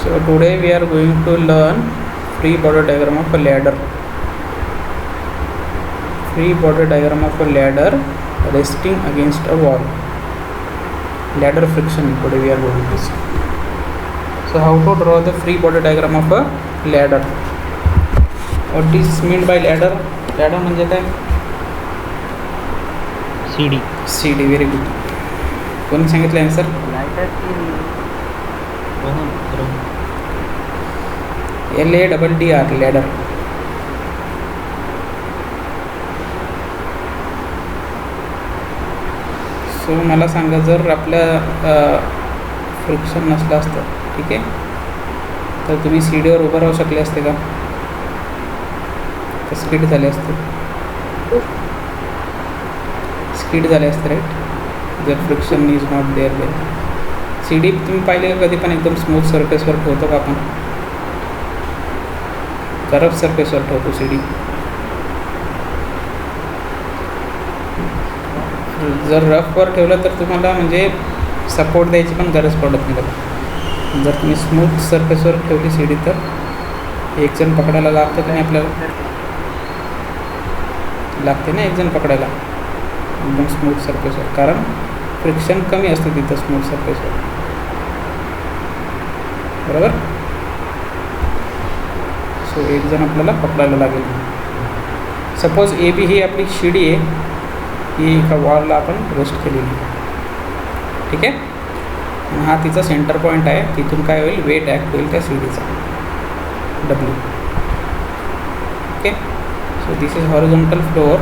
So today we are going to learn free body diagram of a ladder. Free body diagram of a ladder resting against a wall. Ladder friction today we are going to see. So how to draw the free body diagram of a ladder? What is meant by ladder? Ladder म्हणजे काय? CD. Very good. कोणी सांगितलं answer? LADDR ladder. So मला सांगा, जर आपल्या friction नसलं असतं, ठीक आहे, तर तुम्ही सीडीवर उभं राहू शकले असते का? तर स्किड झाले असते, राईट, जर friction is not there. CD तुम्ही पाहिले का कधी पण एकदम स्मूथ सरफेसवर ठेवतो का आपण? रफ सरफेसवर ठेवतो सीडी. जर रफवर ठेवलं तर तुम्हाला म्हणजे सपोर्ट द्यायची पण गरज पडत नाही. जर तुम्ही स्मूथ सरफेसवर ठेवली सीडी तर एक जण पकडायला लागतं की नाही? आपल्याला लागते ना एक जण पकडायला एकदम स्मूथ सरफेसवर, कारण फ्रिक्शन कमी असतं तिथं स्मूथ सरफेसवर, बरोबर. सो एक जण आपल्याला पकडायला लागेल. सपोज AB ही आपली शिडी आहे, ही एका वॉलला आपण रेस्ट केलेली आहे, ठीक आहे. आणि हा तिचा सेंटर पॉईंट आहे. तिथून काय होईल? वेट ॲक्ट होईल त्या शिडीचा, W. Okay. So this is horizontal floor.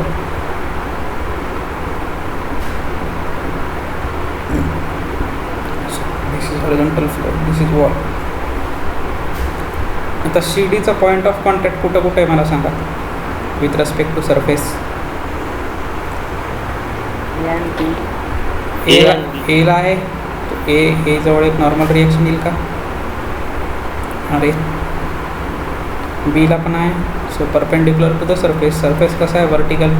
This is horizontal floor, this is wall. आता शिडीचा पॉईंट ऑफ कॉन्टॅक्ट कुठं आहे मला सांगा, विथ रेस्पेक्ट टू सरफेस? एला आहे, तो ए जवळ एक नॉर्मल रिएक्शन येईल का? अरे बीला पण आहे. So perpendicular to the surface. Surface कसा आहे? वर्टिकल,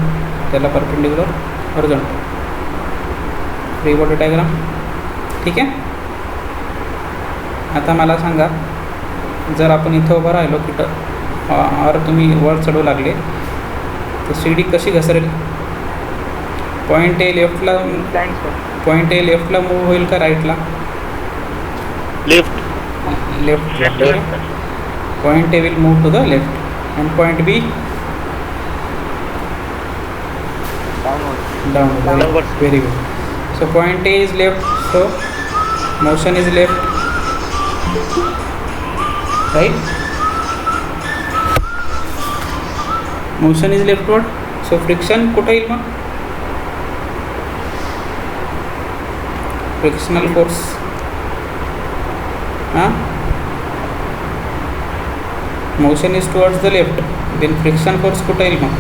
त्याला perpendicular horizontal. Free body diagram, ठीक आहे. आता मला सांगा, जर आपण इथं उभं राहिलो कुठं और तुम्ही वर चढू लागले तर सीडी कशी घसरेल? पॉईंट ए लेफ्टला मूव्ह होईल का राईटला? Left. Point A will move to the left and point B down. Very good. So point A is left, so motion is left, right? Motion is leftward. So friction कुठे येईल मग? Frictional force, motion is towards the left, then friction force कुठे येईल मग?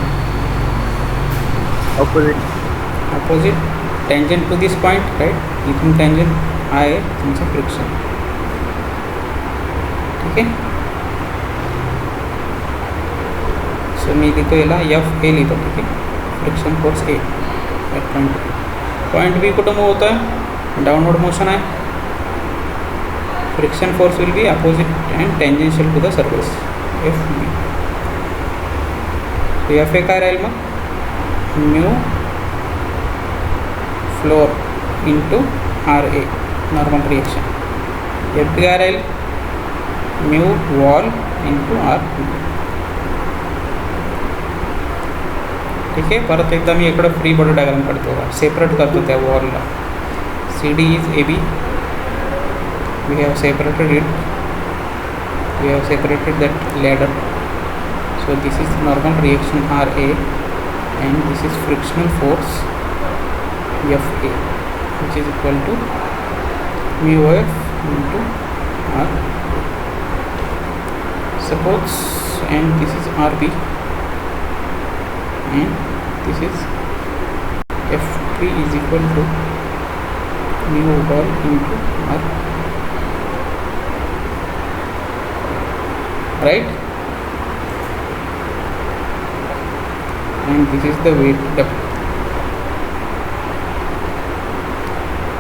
Opposite, tangent to this point, right. इथून tangent आहे तुमचं friction, ठीक आहे. सो मी लिहितो याला FA लिहितो, ठीक आहे. Friction force A at point B कुठं मूव्ह होतं आहे? डाउनवर्ड मोशन आहे. Friction force will be opposite and tangential to the surface, FB. So FA काय राहील मग? Mu floor into RA normal reaction. FB काय राहील? Mu wall into R. ठीक आहे. परत एकदा मी इकडं फ्री बॉडी डायग्राम काढतो, सेपरेट करतो त्या वॉलला. CD is AB, we have separated it, we have separated that ladder. So this is normal reaction RA and this is frictional force FA, which is equal to mu F into R. Suppose and this is RB and this is FP is equal to mu wall into R, right? And this is the weight W.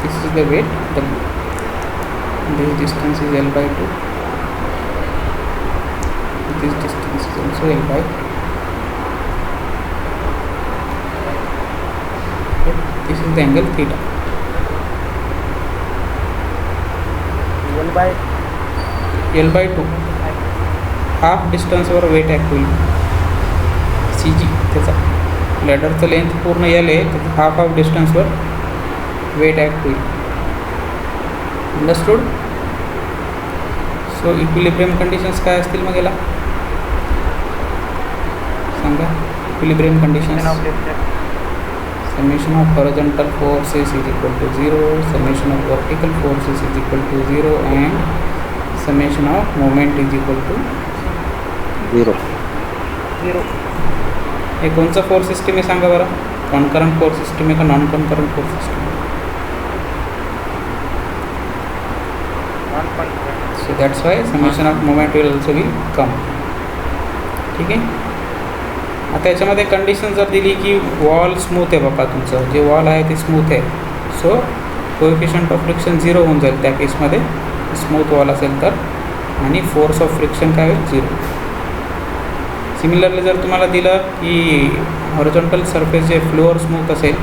This is the weight W. This distance is L by 2. this distance is also L by 2. This is the angle theta. L by 2 half डिस्टन्सवर weight act होईल. C G त्याचा लॅडरचं length पूर्ण L आहे, तर half डिस्टन्सवर weight act होईल. Understood. So equilibrium conditions काय असतील मग याला सांगा. Equilibrium conditions summation of horizontal forces is equal to 0, summation of vertical forces is equal to 0, and summation of moment is equal to 0. हे कोणचं फोर्स सिस्टम आहे सांगा बरं. कॉन्करंट फोर्स सिस्टम आहे का non concurrent force system. So that's why summation of moment will also will come. ठीक आहे. आता याच्यामध्ये कंडिशन जर दिली की वॉल स्मूथ आहे बाबा, तुमचं जे वॉल आहे ते स्मूथ आहे, सो कोएफिशियंट ऑफ फ्रिक्शन 0 होऊन जाईल त्या केसमध्ये स्मूथ वॉल असेल तर, आणि फोर्स ऑफ फ्रिक्शन काय होईल 0. सिमिलरली जर तुम्हाला दिलं की हॉरिझॉन्टल सरफेस जे फ्लोअर स्मूथ असेल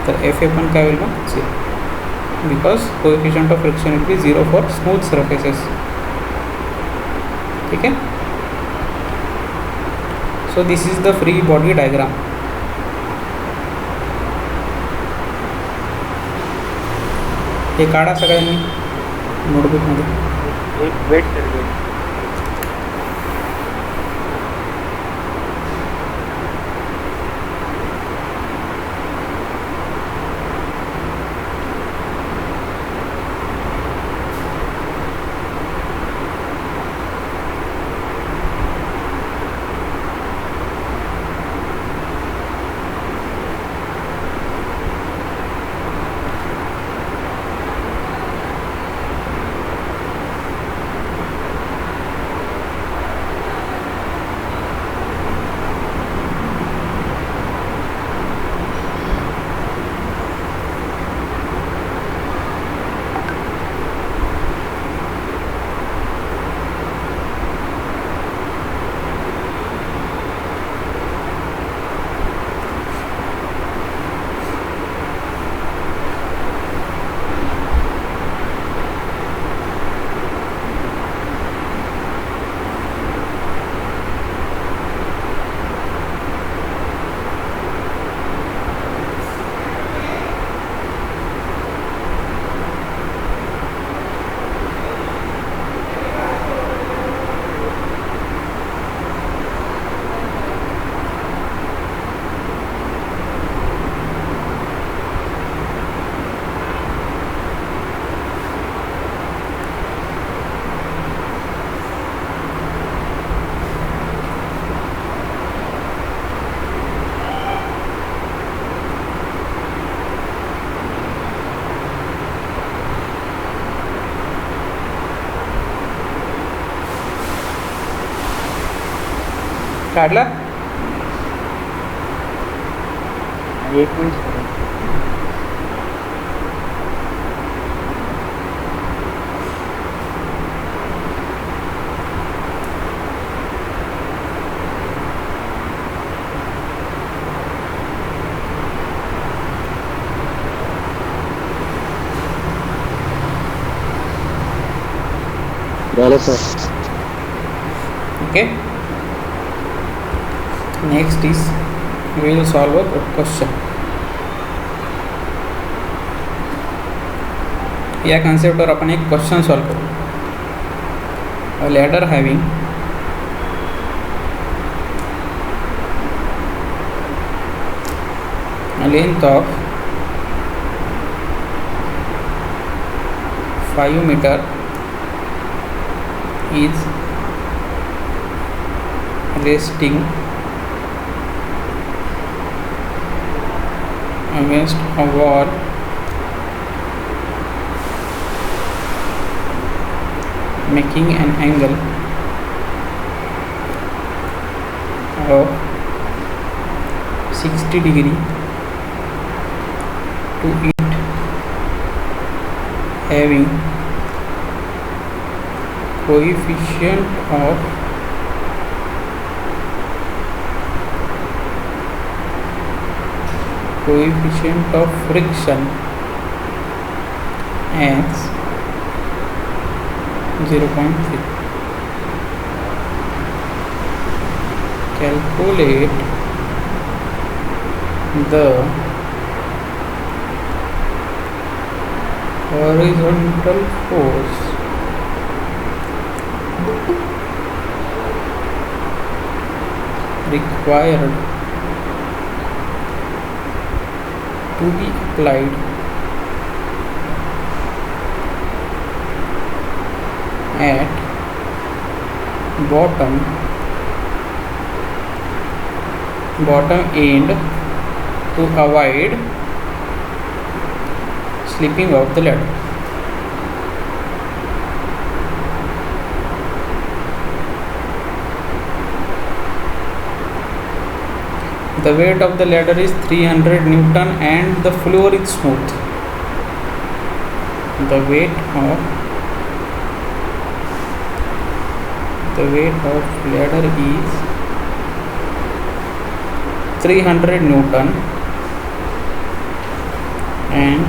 तर एफ ए पण काय होईल मग 0, because coefficient of friction will be 0 for smooth surfaces. ठीक आहे. So this is the free body diagram. हे काढा सगळ्यांनी नोटबुकमध्ये. वेट काढला. 1 minute. Sir. Okay. Next is we will solve a question. या कॉन्सेप्टवर आपण एक क्वेश्चन सॉल्व करू. A ladder having a length of 5 meter is resting against a wall making an angle of 60 degree to it, having coefficient of coefficient of friction as 0.3. Calculate the horizontal force required to be applied at bottom end to avoid slipping of the ladder. The weight of the ladder is 300 Newton and the floor is smooth. The weight of ladder is 300 Newton and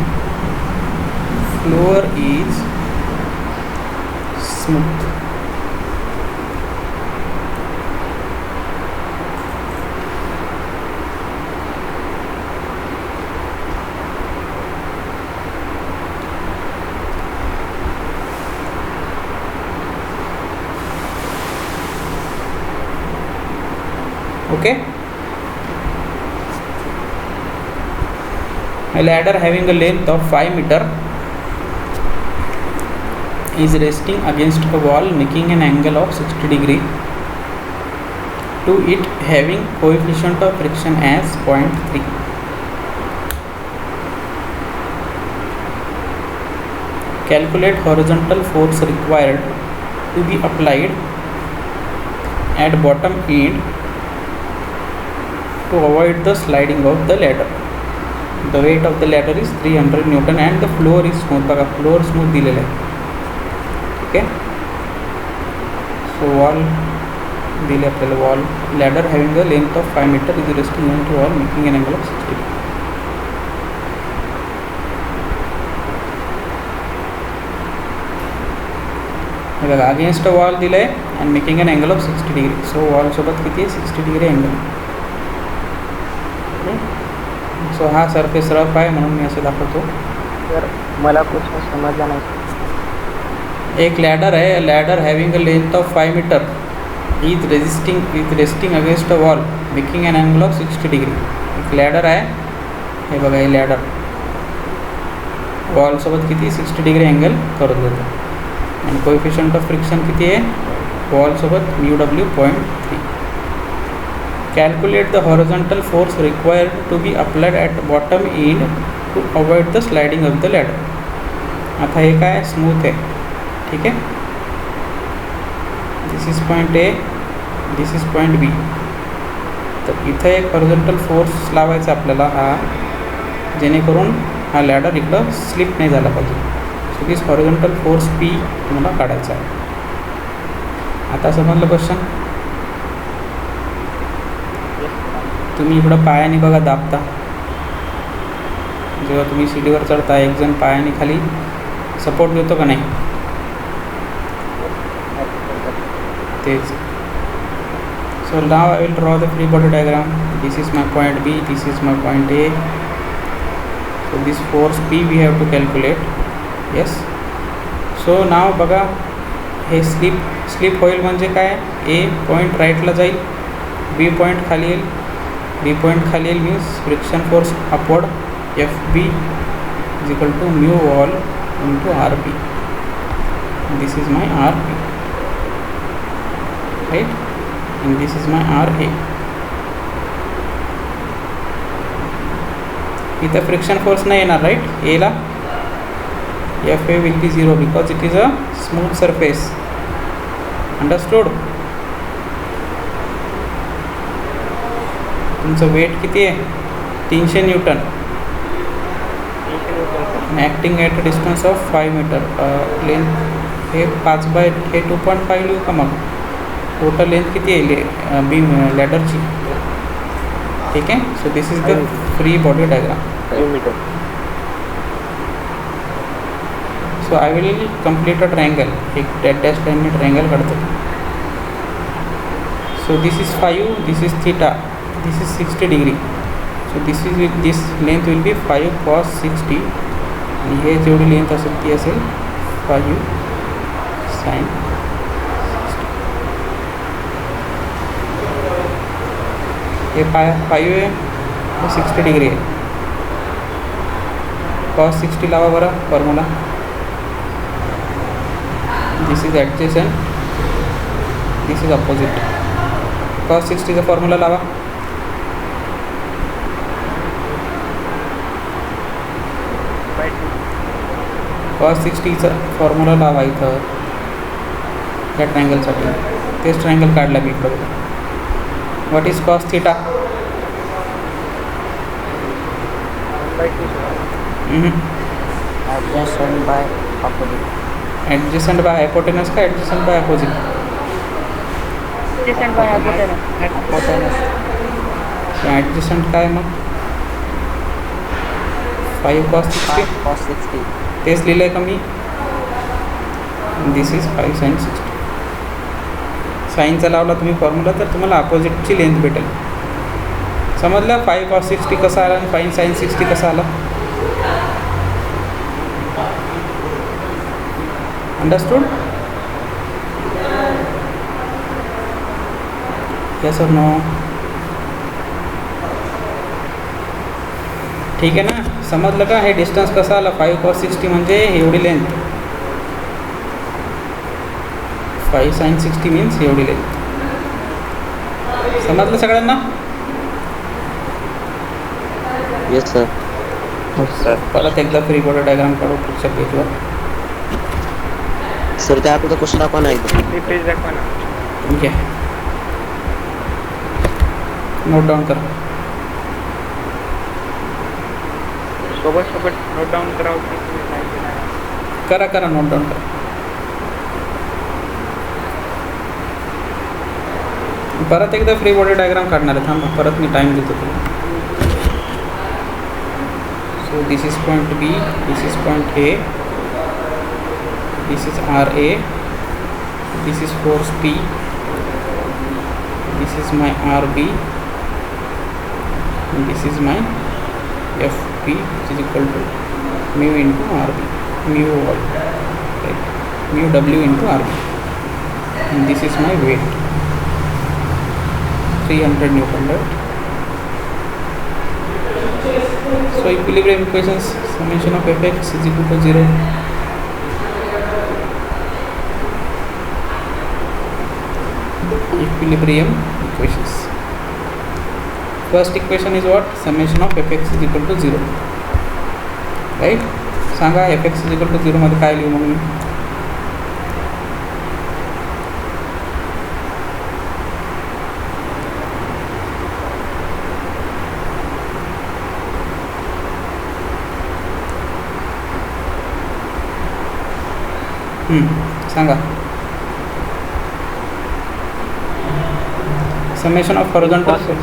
floor is smooth. Okay. A ladder having a length of 5 meter is resting against a wall making an angle of 60 degree to it having coefficient of friction as 0.3. Calculate horizontal force required to be applied at bottom end to avoid the sliding of the ladder. The weight of the ladder is 300 Newton and the floor is smooth. बघा floor smooth दिलेला आहे. ठीक आहे. So wall दिले आपल्याला wall ladder having a length of 5 meter is resting on the wall making an angle of 60 degree. हे बघा against a wall दिलं आहे and making an angle of 60 degree. So wall सोबत किती आहे 60 degree angle. सो हा surface rough आहे म्हणून मी असं दाखवतो. सर मला कुछ समजला नाही. एक लॅडर आहे. Ladder having a length of 5 metre is resting against a wall making an angle of 60 degree. एक लॅडर आहे. हे बघा हे लॅडर वॉलसोबत किती 60 डिग्री अँगल करून देतो. आणि कोएफिशियंट ऑफ फ्रिक्शन किती आहे वॉलसोबत μw 0.3. Calculate the horizontal force required to be applied at bottom end to avoid the sliding of the ladder. आता हे काय स्मूथ आहे. ठीक आहे. This is point A, this is point B. तर इथं एक हॉरिझॉन्टल फोर्स लावायचा आपल्याला हा, जेणेकरून हा लॅडर इकडं स्लिप नाही झाला पाहिजे. So this horizontal force P तुम्हाला काढायचा आहे. आता समजलं क्वेश्चन. तुम्ही इकडं पायाने बघा दाबता. जेव्हा तुम्ही सीडीवर चढता एक जण पायाने खाली सपोर्ट देतो का नाही तेच. So now I will draw the free body diagram. This is my point B, this is my point A. So this force P we have to calculate. Yes. So now बघा हे slip होईल म्हणजे काय. ए point राईटला जाईल, बी point खाली येईल. बी point खाली येईल means friction force upward F B is equal to mu wall into R P. This is my R P right and this is my RA. इथं फ्रिक्शन फोर्स नाही येणार राईट. एला FA will be 0 because it is a smooth surface. Understood? तुमचं weight किती आहे 300 newton acting at a distance of 5 metre. Length हे 2.5 लिहू का मग. टोटल लेंथ किती आहे बीम लॅडरची ठीक है. So this is the free body diagram. 5 metre. So I will complete a triangle. एक डॅश लाईनने ट्रायंगल काढतो. So this is 5, this is theta, this is 60 degree. So this length will be 5 cos 60 आणि हे जेवढी length असेल ती असेल 5 sin 60. हे 5 आहे, 60 डिग्री आहे. cos 60 लावा बरं formula. This is adjacent, this is opposite. cos 60चा फॉर्म्युला लावा. cos 60चा फॉर्म्युला लावा इथं या ट्रायंगलसाठी. तेच ट्रायंगल काढला मी इकडं. What is cos theta? Adjacent by opposite. Adjacent by hypotenuse का adjacent by opposite? Adjacent by hypotenuse. Adjacent काय मग? 5 cos 60. Cos 60. तेच लिहिलं आहे का मी? दिस इज 5 sin 60. साईनचा लावला तुम्ही फॉर्म्युला तर तुम्हाला अपोजिटची लेंथ भेटेल. समजलं? 5 cos 60 कसा आला आणि 5 sin 60 कसा आला? अंडरस्टूड? यस और नो? ठीक आहे ना. समजलं का? हे डिस्टन्स कसं आलं? 5 cos 60 म्हणजे एवढी लेंथ. 5 sin 60 मीन्स एवढी लेंथ. समजलं सगळ्यांना? Yes sir. सर परत एकदा फ्री बॉडी डायग्राम काढू पुढच्या पेजवर. सर त्या आता क्वेश्चन दाखवा ना एकदा. पेज दाखवा ना. ठीक आहे. नोट डाऊन करा. सोबत नोट डाऊन करावं. करा नोट डाऊन करा. परत एकदा फ्री बॉडी डायग्राम काढणार आहे. थांबा, परत मी टाईम देतो तुला. So this is point B, this is point A, this is RA, this is force P, this is my RB, and this is my FP, which is equal to mu into RB, mu wall, right? Mu W into RB, and this is my weight, 300 Newton, right? So equilibrium equations, summation of Fx is equal to 0. Equilibrium equations. First equation is what? Summation of Fx is equal to 0. Right? सांगा Fx is equal to 0 मध्ये काय लिहू मग मी? सांगा. Summation of horizontal forces.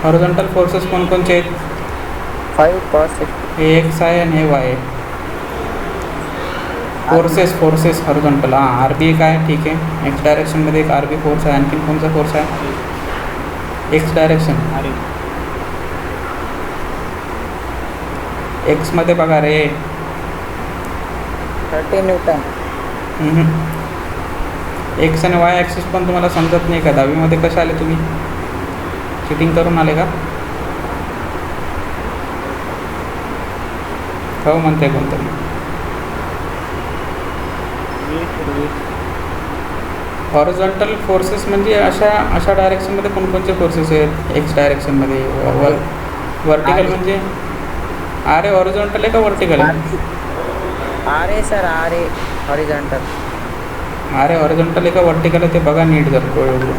Horizontal forces कोणकोणचे आहेत? 5 cos 60. हे x आहे आणि हे वाय आहे. Forces horizontal. हां, RB एक आहे. ठीक आहे. एक्स डायरेक्शनमध्ये एक RB फोर्स आहे. आणखीन कोणता फोर्स आहे? X direction. एक्समध्ये बघा रे, 30 न्यूटन. एक्स आणि वाय ॲक्सिस पण तुम्हाला समजत नाही का? 10वीमध्ये कसे आले तुम्ही? चिटिंग करून आले का? हो म्हणते कोणतरी. हॉरिझॉन्टल फोर्सेस म्हणजे अशा डायरेक्शनमध्ये कोणकोणते फोर्सेस आहेत? एक्स डायरेक्शनमध्ये. वर्टिकल म्हणजे RA हॉरिझॉन्टल आहे का वर्टिकल आहे? RA sir, RA horizontal. RA horizontal आहे का वर्टिकल आहे ते बघा नीट जर डोळे.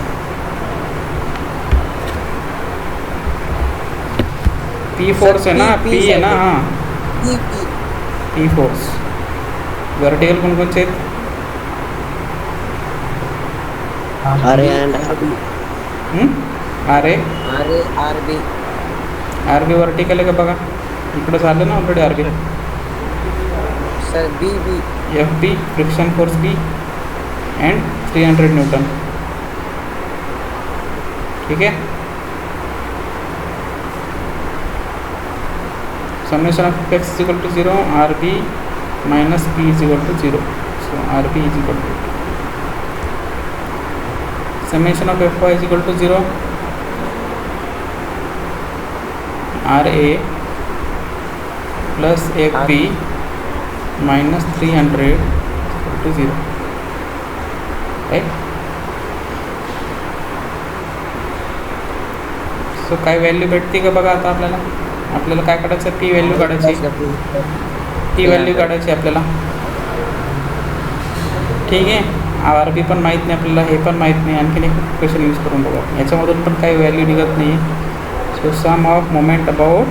P फोर्स आहे ना? P आहे ना? हां, P फोर्स. वर्टिकल कोणकोणचे आहेत? RA and RB. R A RA RB. R B vertical आहे का बघा, इकडं झालं ना already R B. Sir BB. F B friction force B and 300 newton. ठीक आहे. Summation of X is equal to 0, R B minus P is equal to 0. So R B is equal to summation of F Y is equal to 0, R A plus F B minus 300 equal to 0. Right. So काय value भेटते का बघा आता आपल्याला काय काढायचं, P value काढायची. P value काढायची आपल्याला. ठीक आहे. आर बी पण माहीत नाही आपल्याला, हे पण माहीत नाही. आणखीन एक क्वेश्चन यूज करून बघा, याच्यामधून पण काही व्हॅल्यू निघत नाही. So sum of moment about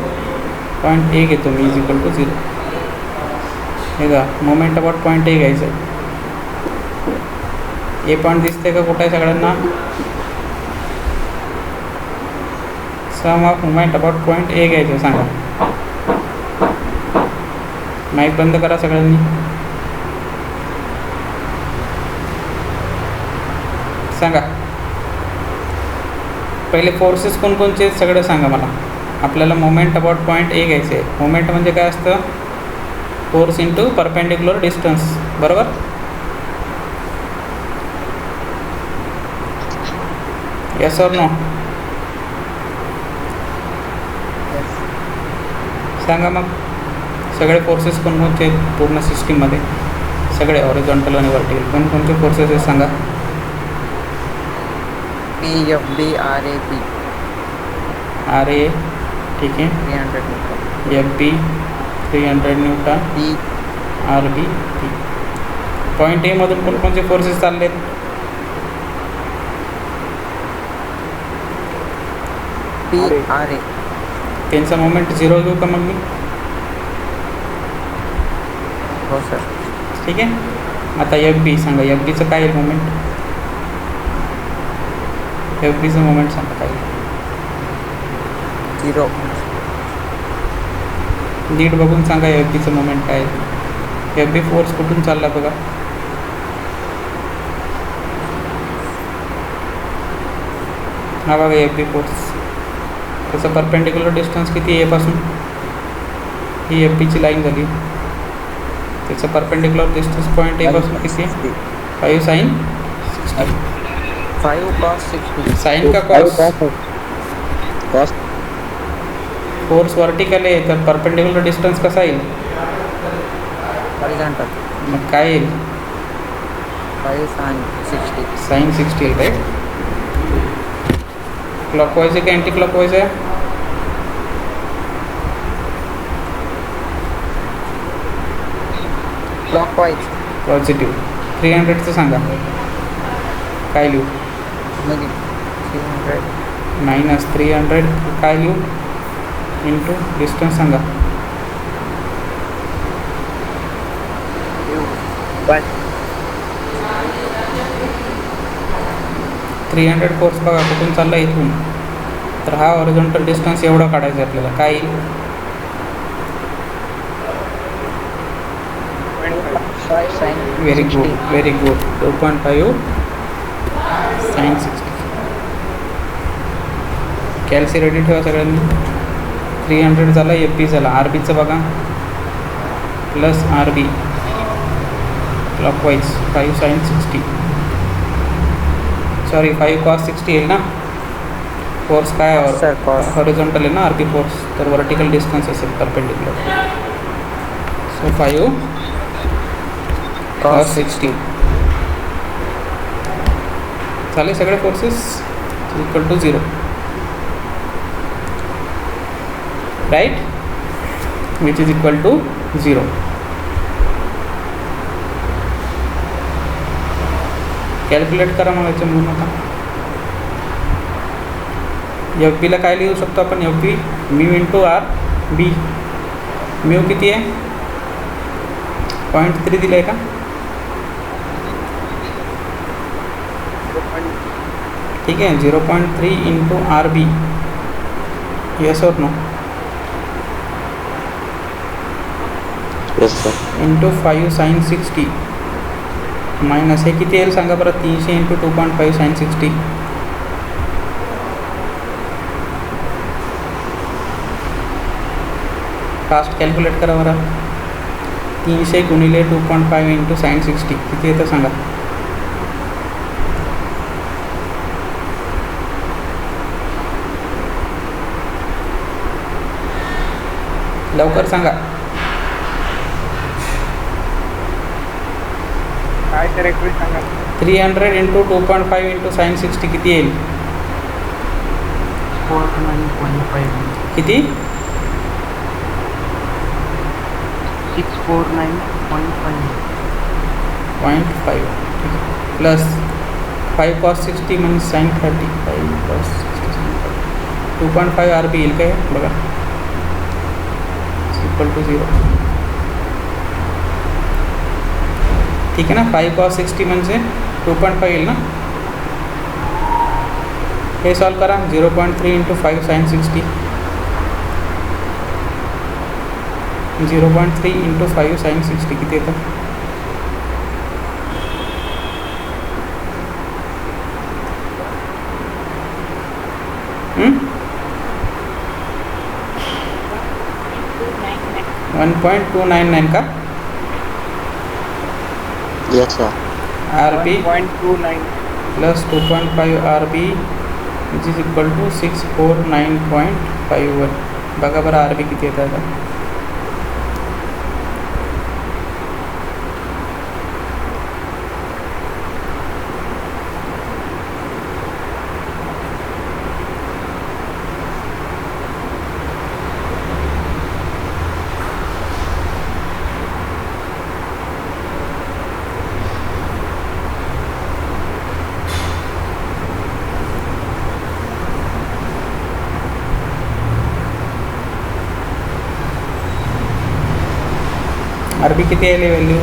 point A घेतो मी इज इक्वल टू 0. हे का मोमेंट अबाउट पॉईंट ए घ्यायचं आहे. ए पॉईंट दिसते का कुठं आहे सगळ्यांना. Sum of moment about point A घ्यायचं. सांगा, माईक बंद करा सगळ्यांनी. सांगा पहिले फोर्सेस कोणकोणचे सगळं सांगा मला. आपल्याला मोमेंट अबाउट पॉईंट ए घ्यायचे आहे. मोमेंट म्हणजे काय असतं, फोर्स इंटू परपेंडिक्युलर डिस्टन्स. बरोबर. Yes or no. सांगा मग सगळे फोर्सेस कोणकोणचे पूर्ण सिस्टीममध्ये, सगळे हॉरिझॉन्टल आणि व्हर्टिकल कोणकोणते फोर्सेस आहेत सांगा. PFB RAP. आर ए ठीक आहे. 300 newton. F B 300 newton. P R B P. Point एमधून कोणकोणते फोर्सेस चालले आहेत. RA. त्यांचा मोमेंट 0 घेऊ का मग मी. हो सर. ठीक आहे. आता एफ बी सांगा, एफ बीचं काय आहे मोमेंट. एफ बीचं मोमेंट सांगा काय. 0. नीट बघून सांगा एफ बीचं मोमेंट काय आहे. एफ बी फोर्स कुठून चालला बघा. हा बघा एफ बी फोर्स. त्याचा परपेंडिक्युलर डिस्टन्स किती आहे पासून. ही एफ बीची लाईन झाली. त्याचा परपेंडिक्युलर डिस्टन्स पॉईंट ए पासून किती आहे. 5 साईन 60. 5 cos 60. साईन का कॉस. फोर्स वर्टिकल आहे तर परपेंडिक्युलर डिस्टन्स कसा येईल. हॉरिझॉन्टल. मग काय येईल. 5 sin 60. साईन 60 येईल. राईट. क्लॉकवाईज आहे का अँटी क्लॉकवाईज आहे. Clockwise. पॉझिटिव्ह. 300चं सांगा काय लिहू. -300. मायनस 300 काय लिहू इंटू डिस्टन्स सांगा. 300 फोर्स बघा कुठून चालला इथून. तर हा हॉरिझॉन्टल डिस्टन्स एवढा काढायचा आहे आपल्याला. काय येईल. 5 sin very good 60. Very good. 2.5 sine 60. Calci ready ठेवा सगळ्यांनी. 300 झाला एफ बी झाला. आर बीचं बघा plus R B clockwise 5 sine 60. Sorry 5 cos 60 येईल ना. फोर्स काय Sir, cos. हॉरिझॉन्टल आहे ना आर बी फोर्स. तर वर्टिकल डिस्टन्स असेल परपेंडिक्युलर. सो 5 कॉस 60 झाले सगळे forces equal to 0. Right. Which is equal to 0. Calculate करा मग याच्यामधून. आता एफ बीला काय लिहू शकतो आपण. F B mu into R B. Mu किती आहे 0.3 दिलं आहे का. ठीक है. 0.3 into R B. Yes or no. Yes sir. Into 5 sine 60 minus हे किती येईल सांगा बरं. 300 इंटू 2.5 साइन 60. फास्ट कॅल्क्युलेट करा बरं. 300 गुणिले 2.5 इंटू साइन 60 किती येतं सांगा. लवकर सांगा. काय सर एक वेळी सांगा. 300 इंटू 2.5 इंटू साइन 60 किती येईल. 49.5. किती. 649.5. 0.5 प्लस 5 cos 60 म्हणजे sine 30. 5 cos 60 sin 30. 2.5 R B येईल काय बघा. Equal to 0. ठीक आहे ना. 5 cos 60 म्हणजे 2.5 येईल ना. हे सॉल्व करा. 0.3 इंटू 5 साइन 60. 0.3 इंटू 5 साइन 60 किती येतं. हं? 1.299 का. Yes sir. R B 1.29. Plus 2.5 R B which is equal to 649.51. बघा बरं आर बी किती येतं आता. आर बी किती आली व्हॅल्यू.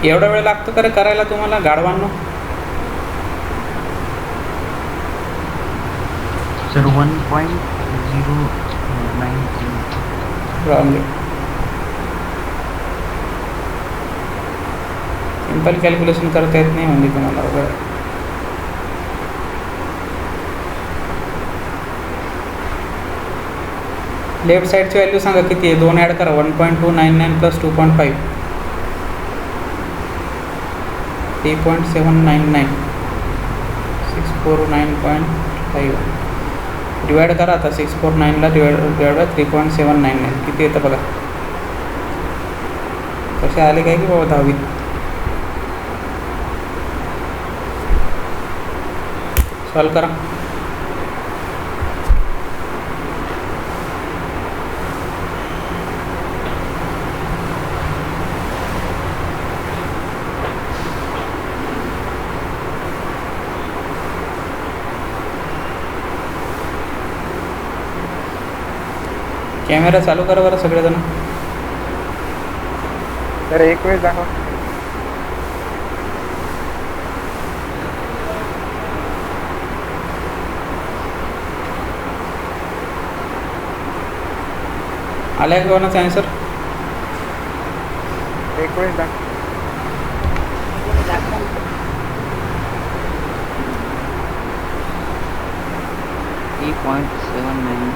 एवढा वेळ लागतो का रे करायला तुम्हाला गाढवांनो. सर 1.093. रॉंग. सिंपल कॅल्क्युलेशन करता येत नाही म्हणजे तुम्हाला वगैरे. लेफ्ट साईडची व्हॅल्यू सांगा किती आहे. 2 ॲड करा. 1.299 प्लस 2.5 3.799. 649.5 डिवाइड करा आता. 649ला डिवाइड बाय 3.799 किती येतं बघा. कसे आले काय की बाबा 10वीत. सॉल्व करा. कॅमेरा चालू करा बरं सगळेजण. सर एक वेळ दाखवा. आला आहे कोणाचा आन्सर. एक वेळ दाखवा. 3.79.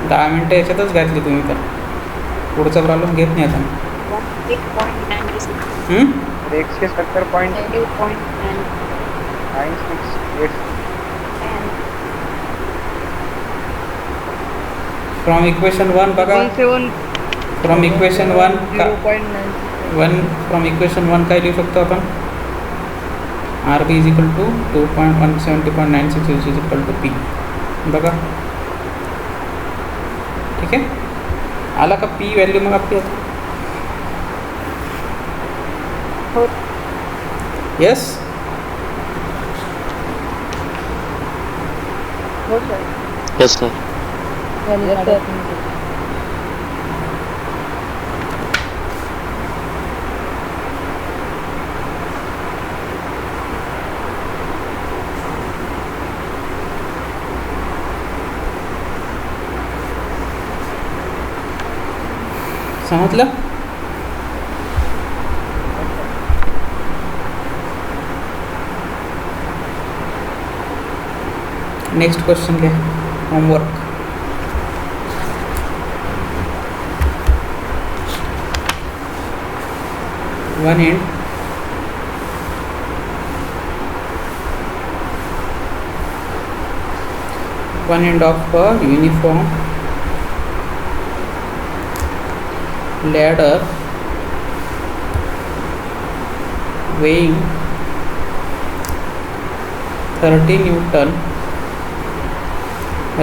10 मिनटं याच्यातच घातली तुम्ही तर. पुढचा प्रॉब्लेम घेत नाही आता. 170.968. फ्रॉम इक्वेशन 1 बघा. फ्रॉम इक्वेशन 1 का 1 फ्रॉम इक्वेशन 1 काय लिहू शकतो आपण. R B is equal to 2.170.96 which is equal to P. बघा ठीक आहे. आला का पी व्हॅल्यू मग आपली आता. Yes Yes, sir. समजलं. नेक्स्ट क्वेश्चन घ्या. Homework. One end of a uniform ladder weighing 30 Newton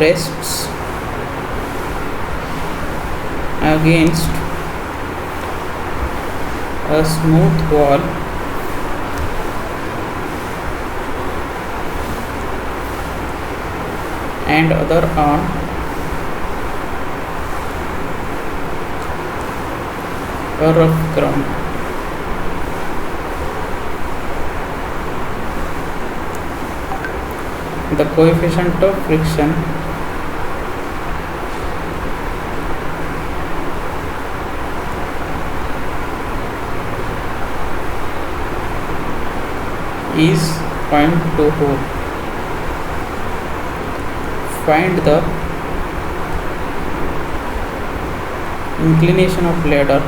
rests against a smooth wall and other on a rough ground. The coefficient of friction is 0.24. Find the inclination of ladder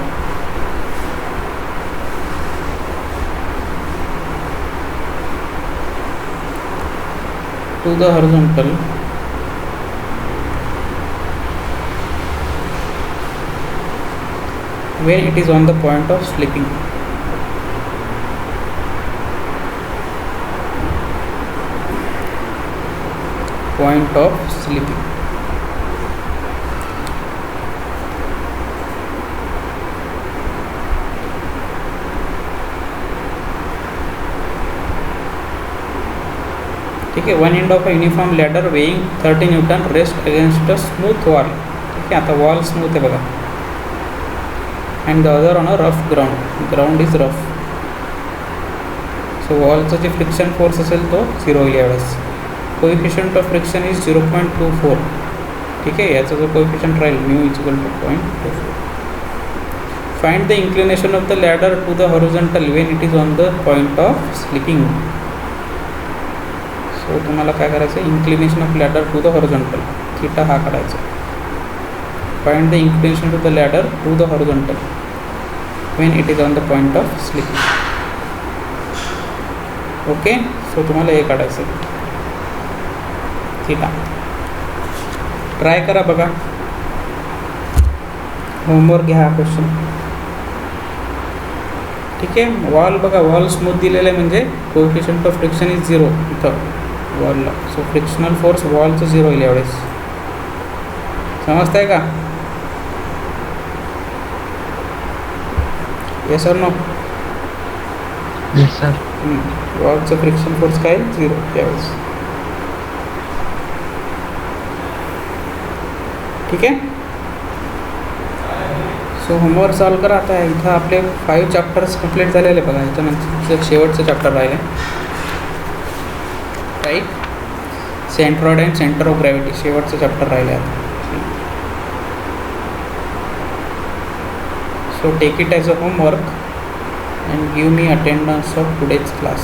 to the horizontal when it is on the point of slipping. Point of slipping. ठीक आहे. One end of a uniform ladder weighing 30 newton rest against a smooth wall. ठीक आहे. आता wall smooth आहे बघा. And the other on a rough ground. Ground is rough. So वॉलचं जे friction force असेल तो 0 होईल यावेळेस. Coefficient of friction is 0.24. ठीक आहे. याचा जो कोएफिशियंट राहील mu is equal to 0.24. Find the inclination of the ladder to the horizontal when it is on the point of slipping. So तुम्हाला काय करायचं आहे, inclination of ladder to the horizontal theta हा काढायचा. Find the inclination to the ladder to the horizontal when it is on the point of slipping. Okay. So तुम्हाला हे काढायचं आहे थीटा. ट्राय करा बघा. होमवर्क घ्या हा क्वेश्चन. ठीक आहे. वॉल बघा, वॉल स्मूथ दिलेलं आहे म्हणजे कोएफिशियंट ऑफ फ्रिक्शन इज 0 इथं वॉलला. सो फ्रिक्शनल फोर्स वॉलचं 0 होईल यावेळेस. समजत आहे का. Yes or no. Yes, sir. वॉलचं फ्रिक्शन फोर्स काय 0 यावेळेस. ठीक आहे. सो होमवर्क सॉल्व करा. आता इथं आपले 5 चॅप्टर्स कंप्लीट झालेले बघा. याच्यानंतर शेवटचं चॅप्टर राहिले right. Centroid and centre of gravity शेवटचं चॅप्टर राहिले आता. So take it as a homework and give me attendance of today's class.